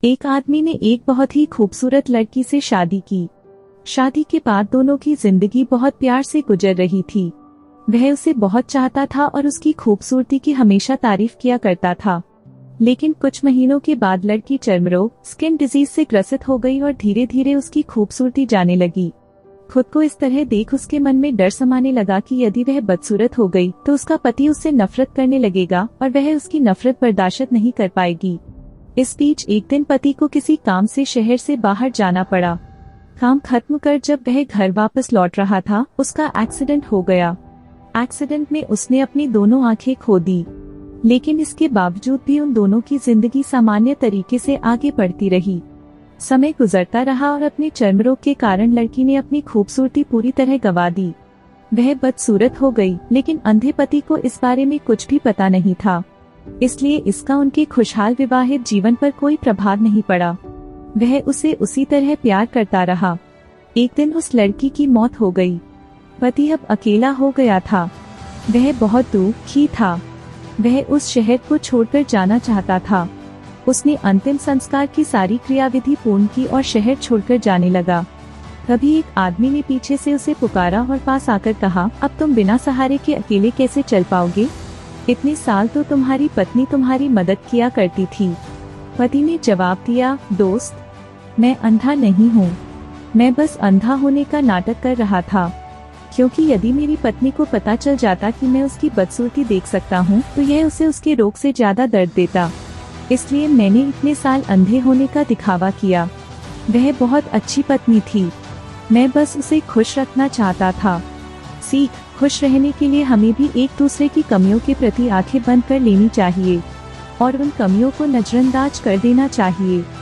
एक आदमी ने एक बहुत ही खूबसूरत लड़की से शादी की। शादी के बाद दोनों की जिंदगी बहुत प्यार से गुजर रही थी। वह उसे बहुत चाहता था और उसकी खूबसूरती की हमेशा तारीफ किया करता था। लेकिन कुछ महीनों के बाद लड़की चर्मरोग स्किन डिजीज से ग्रसित हो गई और धीरे धीरे उसकी खूबसूरती जाने लगी। खुद को इस तरह देख उसके मन में डर समाने लगा कि यदि वह बदसूरत हो गई तो उसका पति उससे नफरत करने लगेगा और वह उसकी नफरत बर्दाश्त नहीं कर पाएगी। इस बीच एक दिन पति को किसी काम से शहर से बाहर जाना पड़ा। काम खत्म कर जब वह घर वापस लौट रहा था, उसका एक्सीडेंट हो गया। एक्सीडेंट में उसने अपनी दोनों आंखें खो दी, लेकिन इसके बावजूद भी उन दोनों की जिंदगी सामान्य तरीके से आगे बढ़ती रही। समय गुजरता रहा और अपने चर्मरोग के कारण लड़की ने अपनी खूबसूरती पूरी तरह गंवा दी। वह बदसूरत हो गई, लेकिन अंधे पति को इस बारे में कुछ भी पता नहीं था, इसलिए इसका उनके खुशहाल विवाहित जीवन पर कोई प्रभाव नहीं पड़ा। वह उसे उसी तरह प्यार करता रहा। एक दिन उस लड़की की मौत हो गई। पति अब अकेला हो गया था। वह बहुत दुखी था। वह उस शहर को छोड़कर जाना चाहता था। उसने अंतिम संस्कार की सारी क्रियाविधि पूर्ण की और शहर छोड़कर जाने लगा। तभी एक आदमी ने पीछे से उसे पुकारा और पास आकर कहा, अब तुम बिना सहारे के अकेले कैसे चल पाओगे? इतने साल तो तुम्हारी पत्नी तुम्हारी मदद किया करती थी। पति ने जवाब दिया, दोस्त, मैं अंधा नहीं हूँ। मैं बस अंधा होने का नाटक कर रहा था, क्योंकि यदि मेरी पत्नी को पता चल जाता कि मैं उसकी बदसूरती देख सकता हूँ तो यह उसे उसके रोग से ज्यादा दर्द देता। इसलिए मैंने इतने साल अंधे होने का दिखावा किया। वह बहुत अच्छी पत्नी थी। मैं बस उसे खुश रखना चाहता था। सीख, खुश रहने के लिए हमें भी एक दूसरे की कमियों के प्रति आंखें बंद कर लेनी चाहिए और उन कमियों को नजरअंदाज कर देना चाहिए।